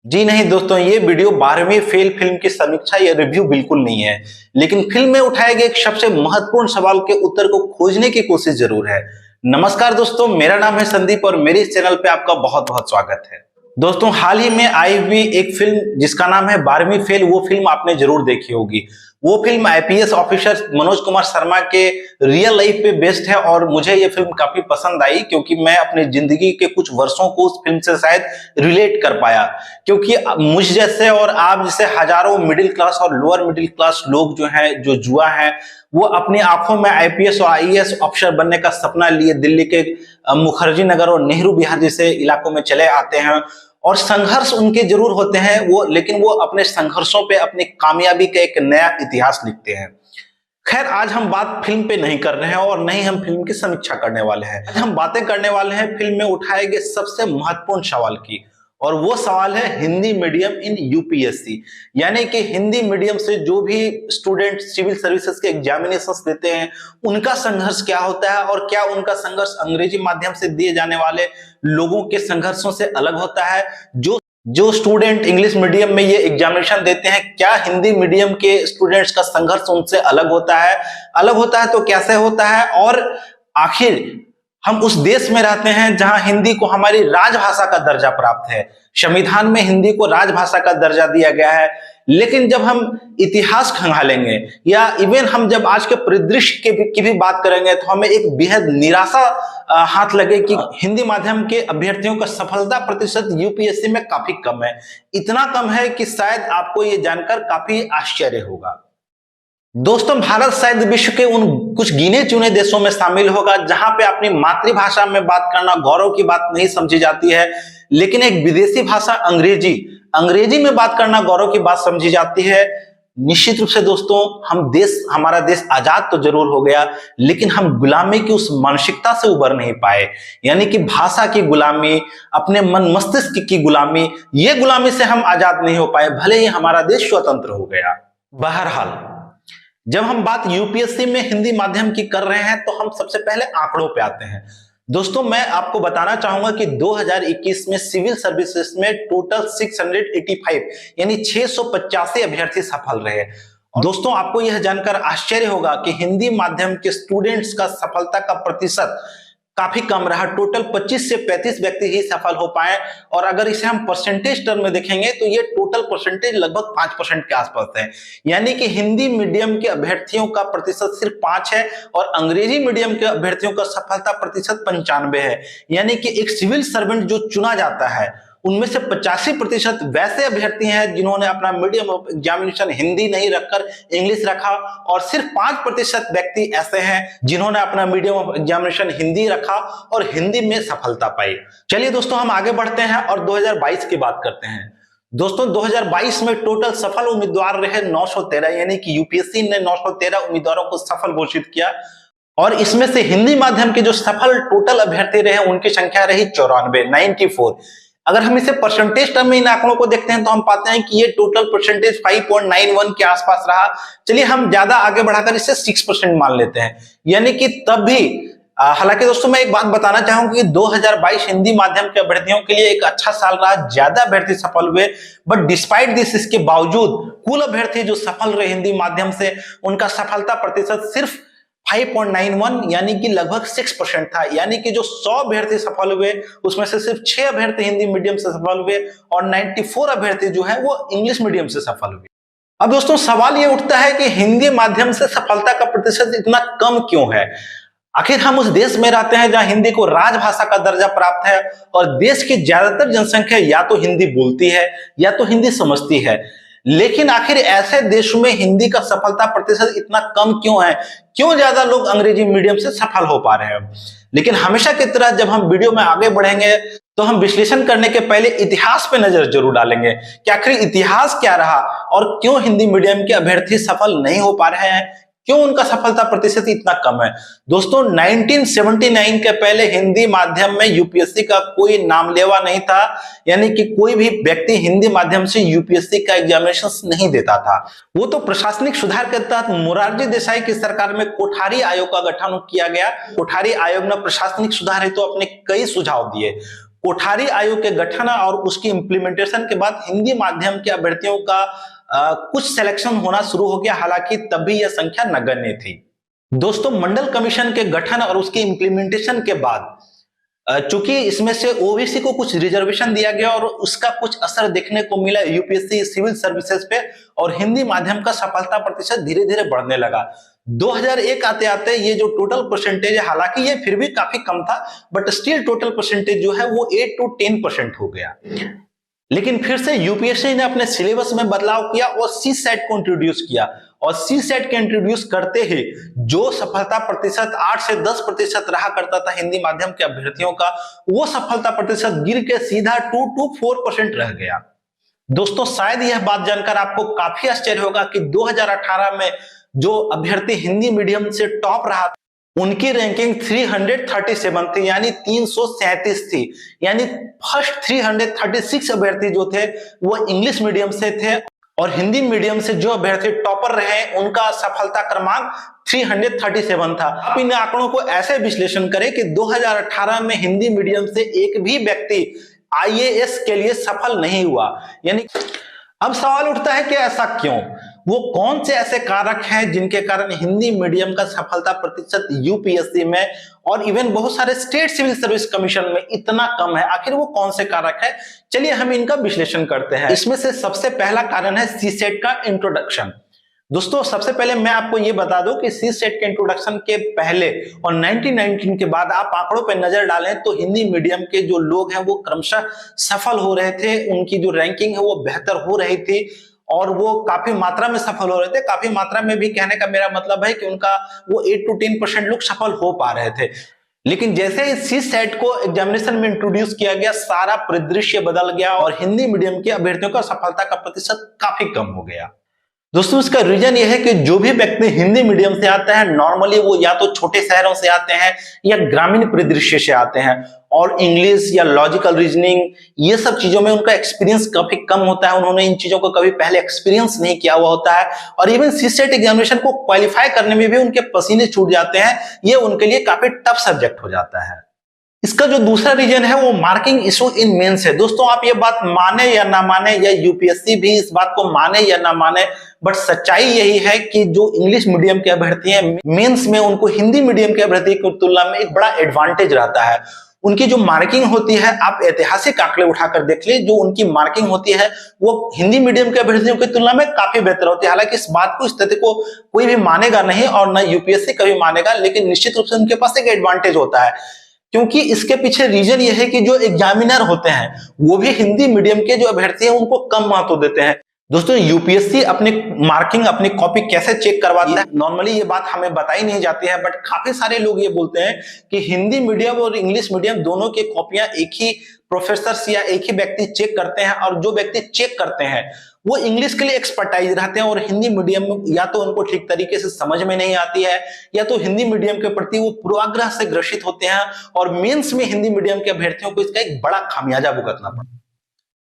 जी नहीं दोस्तों, ये वीडियो 12वीं फेल फिल्म की समीक्षा या रिव्यू बिल्कुल नहीं है। लेकिन फिल्म में उठाए गए एक सबसे महत्वपूर्ण सवाल के उत्तर को खोजने की कोशिश जरूर है। नमस्कार दोस्तों, मेरा नाम है संदीप और मेरे इस चैनल पे आपका बहुत बहुत स्वागत है। दोस्तों, हाल ही में आई हुई एक फिल्म जिसका नाम है 12वीं फेल, वो फिल्म आपने जरूर देखी होगी। वो film IPS officer Manoj Kumar Sharma के रियल लाइफ पे बेस्ड है और मुझे ये फिल्म काफी पसंद आई क्योंकि मैं अपनी जिंदगी के कुछ वर्षों को उस फिल्म से शायद रिलेट कर पाया। क्योंकि मुझ जैसे और आप जैसे हजारों मिडिल क्लास और लोअर मिडिल क्लास लोग जो हैं, जो जुआ हैं, वो अपनी आंखों में आईपीएस और आईएएस ऑफिसर बनने का सपना लिए दिल्ली के मुखर्जी नगर और नेहरू विहार जैसे इलाकों में चले आते हैं। और संघर्ष उनके जरूर होते हैं वो, लेकिन वो अपने संघर्षों पे अपनी कामयाबी का एक नया इतिहास लिखते हैं। खैर, आज हम बात फिल्म पे नहीं कर रहे हैं और नहीं हम फिल्म की समीक्षा करने वाले हैं। आज हम बातें करने वाले हैं फिल्म में उठाए गए सबसे महत्वपूर्ण सवाल की, और वो सवाल है हिंदी मीडियम इन यूपीएससी। यानी कि हिंदी मीडियम से जो भी स्टूडेंट सिविल सर्विसेज के एग्जामिनेशंस देते हैं, उनका संघर्ष क्या होता है और क्या उनका संघर्ष अंग्रेजी माध्यम से दिए जाने वाले लोगों के संघर्षों से अलग होता है। जो स्टूडेंट इंग्लिश मीडियम में ये एग्जामिनेशन देते हैं, क्या हिंदी मीडियम के स्टूडेंट्स का संघर्ष उनसे अलग होता है? अलग होता है तो कैसे होता है? और आखिर हम उस देश में रहते हैं जहां हिंदी को हमारी राजभाषा का दर्जा प्राप्त है। संविधान में हिंदी को राजभाषा का दर्जा दिया गया है। लेकिन जब हम इतिहास खंगालेंगे या इवन हम जब आज के परिदृश्य की भी बात करेंगे, तो हमें एक बेहद निराशा हाथ लगे कि हिंदी माध्यम के अभ्यर्थियों का सफलता प्रतिशत यूपीएससी में काफी कम है। इतना कम है कि शायद आपको ये जानकर काफी आश्चर्य होगा। दोस्तों, भारत शायद विश्व के उन कुछ गिने चुने देशों में शामिल होगा जहां पे अपनी मातृभाषा में बात करना गौरव की बात नहीं समझी जाती है, लेकिन एक विदेशी भाषा अंग्रेजी में बात करना गौरव की बात समझी जाती है। निश्चित रूप से दोस्तों, हमारा देश आजाद तो जरूर हो गया, लेकिन हम गुलामी की उस मानसिकता से उबर नहीं पाए। यानी कि भाषा की गुलामी, अपने मन मस्तिष्क की गुलामी, ये गुलामी से हम आजाद नहीं हो पाए, भले ही हमारा देश स्वतंत्र हो गया। बहरहाल, जब हम बात यूपीएससी में हिंदी माध्यम की कर रहे हैं, तो हम सबसे पहले आंकड़ों पे आते हैं। दोस्तों, मैं आपको बताना चाहूंगा कि 2021 में सिविल सर्विसेज में टोटल 685 यानी 685 अभ्यर्थी सफल रहे। दोस्तों, आपको यह जानकर आश्चर्य होगा कि हिंदी माध्यम के स्टूडेंट्स का सफलता का प्रतिशत काफी कम रहा। टोटल 25 से 35 व्यक्ति ही सफल हो पाए, और अगर इसे हम परसेंटेज टर्म में देखेंगे तो ये टोटल परसेंटेज लगभग 5% के आसपास है। यानी कि हिंदी मीडियम के अभ्यर्थियों का प्रतिशत सिर्फ 5 है और अंग्रेजी मीडियम के अभ्यर्थियों का सफलता प्रतिशत 95 है। यानी कि एक सिविल सर्वेंट जो चुना जाता है, उनमें से 85% वैसे अभ्यर्थी हैं जिन्होंने अपना मीडियम ऑफ एग्जामिनेशन हिंदी नहीं रखकर इंग्लिश रखा, और सिर्फ 5% व्यक्ति ऐसे हैं जिन्होंने अपना मीडियम ऑफ एग्जामिनेशन हिंदी रखा और हिंदी में सफलता पाई। चलिए दोस्तों, हम आगे बढ़ते हैं और 2022 की बात करते हैं। दोस्तों, 2022 में टोटल सफल उम्मीदवार रहे 913, यानी कि यूपीएससी ने 913 उम्मीदवारों को सफल घोषित किया, और इसमें से हिंदी माध्यम के जो सफल टोटल अभ्यर्थी रहे उनकी संख्या रही 94। अगर हम इसे परसेंटेज टर्म में इन आंकड़ों को देखते हैं तो हम पाते हैं कि ये टोटल परसेंटेज 5.91 के आसपास रहा। चलिए हम ज्यादा आगे बढ़ाकर इसे 6% मान लेते हैं। यानी कि तब भी हालांकि दोस्तों, मैं एक बात बताना चाहूंगा कि 2022 हिंदी माध्यम के अभ्यर्थियों के लिए एक अच्छा साल रहा, ज्यादा अभ्यर्थी सफल हुए, बट डिस्पाइट दिस, इसके बावजूद कुल अभ्यर्थी जो सफल रहे हिंदी माध्यम से, उनका सफलता प्रतिशत सिर्फ 5.91 यानी कि लगभग 6% था। यानी कि जो 100 अभ्यर्थी सफल हुए, उसमें से सिर्फ 6 अभ्यर्थी हिंदी मीडियम से सफल हुए और 94 अभ्यर्थी जो है वो इंग्लिश मीडियम से सफल हुए। अब दोस्तों, सवाल ये उठता है कि हिंदी माध्यम से सफलता का प्रतिशत इतना कम क्यों है? आखिर हम उस देश में रहते हैं जहां हिंदी को राजभाषा का दर्जा प्राप्त है, और देश की ज्यादातर जनसंख्या या तो हिंदी बोलती है या तो हिंदी समझती है। लेकिन आखिर ऐसे देशों में हिंदी का सफलता प्रतिशत इतना कम क्यों है? क्यों ज्यादा लोग अंग्रेजी मीडियम से सफल हो पा रहे हैं? लेकिन हमेशा की तरह जब हम वीडियो में आगे बढ़ेंगे तो हम विश्लेषण करने के पहले इतिहास पे नजर जरूर डालेंगे कि आखिर इतिहास क्या रहा और क्यों हिंदी मीडियम के अभ्यर्थी सफल नहीं हो पा रहे हैं, क्यों उनका सफलता प्रतिशत इतना कम है। दोस्तों, 1979 के पहले हिंदी माध्यम में यूपीएससी का कोई नामलेवा नहीं था। यानी कि कोई भी व्यक्ति हिंदी माध्यम से यूपीएससी का एग्जामिनेशन नहीं देता था। वो तो प्रशासनिक सुधार के तहत मोरारजी देसाई की सरकार में कोठारी आयोग का गठन किया गया। कोठारी आयोग ने प्रशासनिक सुधार हेतु अपने कई सुझाव दिए। कोठारी आयोग के गठन और उसकी इंप्लीमेंटेशन के बाद हिंदी माध्यम के अभ्यर्थियों का कुछ सिलेक्शन होना शुरू हो गया, हालांकि तब भी यह संख्या नगण्य थी। दोस्तों, मंडल कमीशन के गठन और उसकी इंप्लीमेंटेशन के बाद चूंकि इसमें से ओबीसी को कुछ रिजर्वेशन दिया गया और उसका कुछ असर देखने को मिला यूपीएससी सिविल सर्विसेज पे, और हिंदी माध्यम का सफलता प्रतिशत धीरे धीरे बढ़ने लगा। 2001 आते आते ये जो टोटल परसेंटेज है, हालांकि ये फिर भी काफी कम था, बट स्टिल टोटल परसेंटेज जो है वो 8 to 10% हो गया। लेकिन फिर से यूपीएससी ने अपने सिलेबस में बदलाव किया और सी सेट को इंट्रोड्यूस किया, और सी सेट के इंट्रोड्यूस करते ही जो सफलता प्रतिशत 8 से 10% रहा करता था हिंदी माध्यम के अभ्यर्थियों का, वो सफलता प्रतिशत गिर के सीधा 2 to 4% रह गया। दोस्तों, शायद यह बात जानकर आपको काफी आश्चर्य होगा कि 2018 में जो अभ्यर्थी हिंदी मीडियम से टॉप रहा था, उनकी रैंकिंग 337 थी, यानी 337 थी। यानी फर्स्ट 336 अभ्यर्थी जो थे वो इंग्लिश मीडियम से थे, और हिंदी मीडियम से जो अभ्यर्थी टॉपर रहे उनका सफलता क्रमांक 337 था। आप इन आंकड़ों को ऐसे विश्लेषण करें कि 2018 में हिंदी मीडियम से एक भी व्यक्ति आईएएस के लिए सफल नहीं हुआ। यानी अब सवाल उठता है कि ऐसा क्यों? वो कौन से ऐसे कारक हैं जिनके कारण हिंदी मीडियम का सफलता प्रतिशत यूपीएससी में और इवन बहुत सारे स्टेट सिविल सर्विस कमीशन में इतना कम है? आखिर वो कौन से कारक है? चलिए हम इनका विश्लेषण करते हैं। इसमें से सबसे पहला कारण है सी सेट का इंट्रोडक्शन। दोस्तों, सबसे पहले मैं आपको ये बता दूं कि सी सेट के इंट्रोडक्शन के पहले और 1919 के बाद आप आंकड़ों पर नजर डालें तो हिंदी मीडियम के जो लोग हैं वो क्रमशः सफल हो रहे थे, उनकी जो रैंकिंग है वो बेहतर हो रही थी, और वो काफी मात्रा में सफल हो रहे थे। काफी मात्रा में भी कहने का मेरा मतलब है कि उनका वो 8 to 10% लोग सफल हो पा रहे थे। लेकिन जैसे ही सी सेट को एग्जामिनेशन में इंट्रोड्यूस किया गया, सारा परिदृश्य बदल गया और हिंदी मीडियम के अभ्यर्थियों का सफलता का प्रतिशत काफी कम हो गया। दोस्तों, इसका रीजन यह है कि जो भी व्यक्ति हिंदी मीडियम से आते हैं, नॉर्मली वो या तो छोटे शहरों से आते हैं या ग्रामीण परिदृश्य से आते हैं, और इंग्लिश या लॉजिकल रीजनिंग ये सब चीजों में उनका एक्सपीरियंस काफी कम होता है। उन्होंने इन चीजों को कभी पहले एक्सपीरियंस नहीं किया हुआ होता है, और इवन सी सेट एग्जामिनेशन को क्वालिफाई करने में भी उनके पसीने छूट जाते हैं। ये उनके लिए काफी टफ सब्जेक्ट हो जाता है। इसका जो दूसरा रीजन है वो मार्किंग इशू इन मेंस है। दोस्तों, आप ये बात माने या ना माने, या यूपीएससी भी इस बात को माने या ना माने, बट सच्चाई यही है कि जो इंग्लिश मीडियम के अभ्यर्थी हैं, मेंस में उनको हिंदी मीडियम के अभ्यर्थी की तुलना में एक बड़ा एडवांटेज रहता है। उनकी जो मार्किंग होती है, आप ऐतिहासिक आंकड़े उठाकर देख लीजिए, जो उनकी मार्किंग होती है वो हिंदी मीडियम के अभ्यर्थियों की तुलना में काफी बेहतर होती है। हालांकि इस बात को, इस तथ्य को कोई भी मानेगा नहीं और न यूपीएससी कभी मानेगा, लेकिन निश्चित रूप से उनके पास एक एडवांटेज होता है, क्योंकि इसके पीछे रीजन यह है कि जो एग्जामिनर होते हैं वो भी हिंदी मीडियम के जो अभ्यर्थी हैं उनको कम महत्व देते हैं। दोस्तों, यूपीएससी अपनी मार्किंग, अपनी कॉपी कैसे चेक करवाता है, नॉर्मली ये बात हमें बताई नहीं जाती है, बट काफी सारे लोग ये बोलते हैं कि हिंदी मीडियम और इंग्लिश मीडियम दोनों की कॉपियां एक ही प्रोफेसर या एक ही व्यक्ति चेक करते हैं, और जो व्यक्ति चेक करते हैं वो इंग्लिश के लिए एक्सपर्टाइज रहते हैं, और हिंदी मीडियम या तो उनको ठीक तरीके से समझ में नहीं आती है, या तो हिंदी मीडियम के प्रति वो पूर्वाग्रह से ग्रसित होते हैं, और मेंस में हिंदी मीडियम के अभ्यर्थियों को इसका एक बड़ा खामियाजा भुगतना पड़ता है।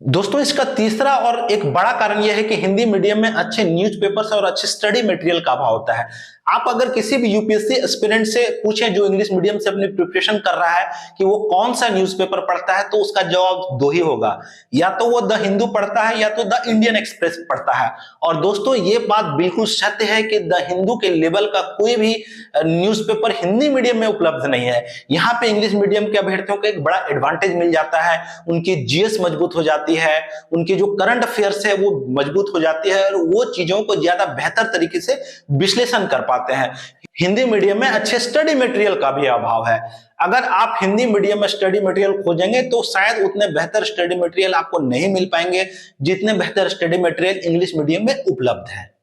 दोस्तों, इसका तीसरा और एक बड़ा कारण यह है कि हिंदी मीडियम में अच्छे न्यूज़पेपर्स और अच्छे स्टडी मटेरियल का अभाव होता है। आप अगर किसी भी यूपीएससी एस्पिरेंट से पूछें जो इंग्लिश मीडियम से अपनी प्रिपरेशन कर रहा है कि वो कौन सा न्यूज़पेपर पढ़ता है, तो उसका जवाब दो ही होगा, या तो वो द हिंदू पढ़ता है या तो द इंडियन एक्सप्रेस पढ़ता है। और दोस्तों, ये बात बिल्कुल सत्य है कि द हिंदू के लेवल का कोई भी न्यूज़पेपर हिंदी मीडियम में उपलब्ध नहीं है। यहाँ पे इंग्लिश मीडियम के अभ्यर्थियों को एक बड़ा एडवांटेज मिल जाता है, उनकी जीएस मजबूत हो जाती है, उनकी जो करंट अफेयर्स है वो मजबूत हो जाती है, और वो चीजों को ज्यादा बेहतर तरीके से विश्लेषण कर पाते हैं। हिंदी मीडियम में अच्छे स्टडी मटेरियल का भी अभाव है। अगर आप हिंदी मीडियम में स्टडी मटेरियल खोजेंगे तो शायद उतने बेहतर स्टडी मटेरियल आपको नहीं मिल पाएंगे जितने बेहतर स्टडी मटेरियल इंग्लिश मीडियम में उपलब्ध है।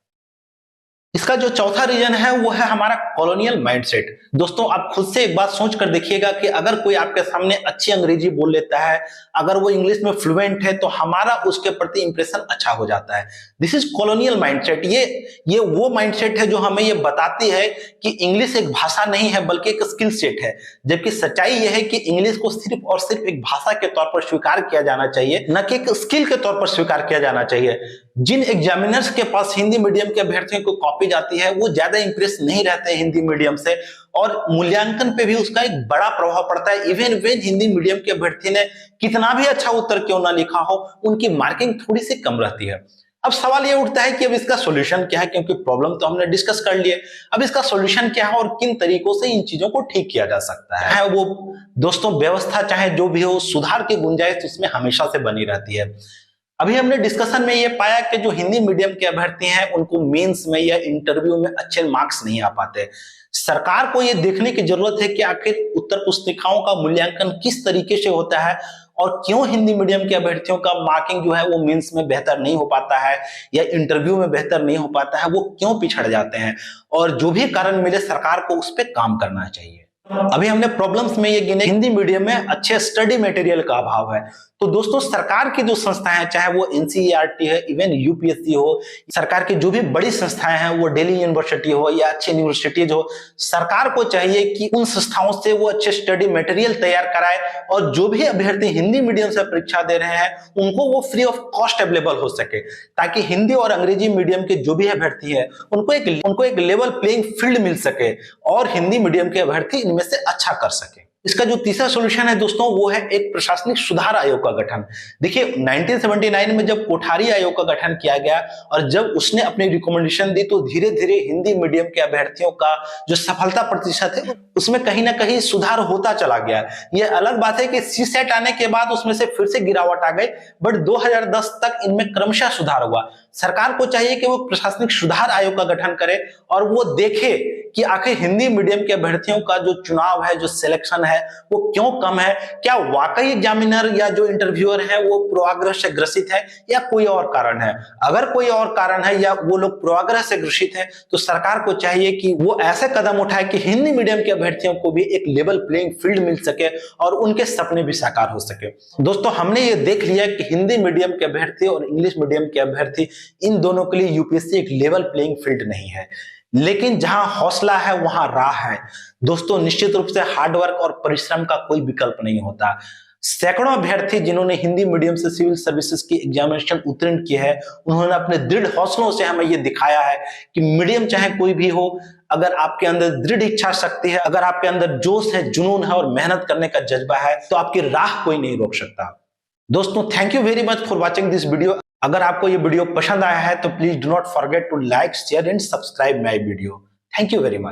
इसका जो चौथा रीजन है वो है हमारा कॉलोनियल माइंडसेट। दोस्तों, आप खुद से एक बात सोच कर देखिएगा कि अगर कोई आपके सामने अच्छी अंग्रेजी बोल लेता है, अगर वो इंग्लिश में फ्लुएंट है, तो हमारा उसके प्रति इंप्रेशन अच्छा हो जाता है। This is colonial mindset. ये वो माइंडसेट है जो हमें ये बताती है कि इंग्लिश एक भाषा नहीं है बल्कि एक स्किल सेट है, जबकि सच्चाई यह है कि इंग्लिश को सिर्फ और सिर्फ एक भाषा के तौर पर स्वीकार किया जाना चाहिए, न कि एक स्किल के तौर पर स्वीकार किया जाना चाहिए। जिन एग्जामिनर्स के पास हिंदी मीडियम के अभ्यर्थियों को कॉपी पे जाती है वो ज्यादा इंप्रेस नहीं रहते हैं हिंदी मीडियम से, और मूल्यांकन पे भी उसका एक बड़ा प्रभाव पड़ता है। इवन वेन हिंदी मीडियम के अभ्यर्थी ने कितना भी अच्छा उत्तर क्यों ना लिखा हो, उनकी मार्किंग थोड़ी सी कम रहती है। अब सवाल ये उठता है कि अब इसका सॉल्यूशन क्या है, क्योंकि प्रॉब्लम तो हमने डिस्कस कर लिए। अब इसका सॉल्यूशन क्या है और किन तरीकों से इन चीजों को ठीक किया जा सकता है। चाहे वो दोस्तों व्यवस्था चाहे जो भी हो, सुधार की गुंजाइश इसमें हमेशा से बनी रहती है। अभी हमने डिस्कशन में ये पाया कि जो हिंदी मीडियम के अभ्यर्थी हैं उनको मेंस में या इंटरव्यू में अच्छे मार्क्स नहीं आ पाते। सरकार को ये देखने की जरूरत है कि आखिर उत्तर पुस्तिकाओं का मूल्यांकन किस तरीके से होता है और क्यों हिंदी मीडियम के अभ्यर्थियों का मार्किंग जो है वो मेंस में बेहतर नहीं हो पाता है या इंटरव्यू में बेहतर नहीं हो पाता है, वो क्यों पिछड़ जाते हैं, और जो भी कारण मिले सरकार को उस पर काम करना चाहिए। अभी हमने प्रॉब्लम्स में ये गिने, हिंदी मीडियम में अच्छे स्टडी मटेरियल का अभाव है। तो दोस्तों सरकार की जो संस्थाएं हैं, चाहे वो एनसीईआरटी है, इवन यूपीएससी हो, सरकार की जो भी बड़ी संस्थाएं हैं, वो दिल्ली यूनिवर्सिटी हो या अच्छी यूनिवर्सिटीज हो, सरकार को चाहिए कि उन संस्थाओं से वो अच्छे स्टडी मटेरियल तैयार कराए और जो भी अभ्यर्थी हिंदी मीडियम से परीक्षा दे रहे हैं उनको वो फ्री ऑफ कॉस्ट अवेलेबल हो सके, ताकि हिंदी और अंग्रेजी मीडियम के जो भी अभ्यर्थी है उनको एक लेवल प्लेइंग फील्ड मिल सके और हिंदी मीडियम के अभ्यर्थी इनमें से अच्छा कर सके। इसका जो तीसरा सॉल्यूशन है दोस्तों वो है एक प्रशासनिक सुधार आयोग का गठन। देखिए 1979 में जब कोठारी आयोग का गठन किया गया और जब उसने अपनी रिकमेंडेशन दी तो धीरे धीरे हिंदी मीडियम के अभ्यर्थियों का जो सफलता प्रतिशत है उसमें कहीं ना कहीं सुधार होता चला गया। यह अलग बात है कि सीसेट आने के बाद उसमें से फिर से गिरावट आ गई, बट 2010 तक इनमें क्रमशः सुधार हुआ। सरकार को चाहिए कि वो प्रशासनिक सुधार आयोग का गठन करे और वो देखे कि आखिर हिंदी मीडियम के अभ्यर्थियों का जो चुनाव है, जो सिलेक्शन है, वो क्यों कम है। क्या वाकई एग्जामिनर या जो इंटरव्यूअर है वो पूर्वाग्रह से ग्रसित है या कोई और कारण है। अगर कोई और कारण है या वो लोग पूर्वाग्रह से ग्रसित है तो सरकार को चाहिए कि वो ऐसे कदम उठाए कि हिंदी मीडियम के अभ्यर्थियों को भी एक लेवल प्लेइंग फील्ड मिल सके और उनके सपने भी साकार हो सके। दोस्तों हमने ये देख लिया कि हिंदी मीडियम के अभ्यर्थी और इंग्लिश मीडियम के अभ्यर्थी इन दोनों के लिए यूपीएससी एक लेवल प्लेइंग फील्ड नहीं है, लेकिन जहां हौसला है वहां राह है। दोस्तों निश्चित रूप से हार्डवर्क और परिश्रम का कोई विकल्प नहीं होता। सैकड़ों अभ्यर्थी जिन्होंने हिंदी मीडियम से सिविल सर्विसेज की एग्जामिनेशन उत्तीर्ण की है, उन्होंने अपने दृढ़ हौसलों से हमें यह दिखाया है कि मीडियम चाहे कोई भी हो, अगर आपके अंदर दृढ़ इच्छा शक्ति है, अगर आपके अंदर जोश है, जुनून है और मेहनत करने का जज्बा है, तो आपकी राह कोई नहीं रोक सकता। दोस्तों thank you very much for watching this video. अगर आपको ये वीडियो पसंद आया है तो please do not forget to like, share and subscribe my video. Thank you very much.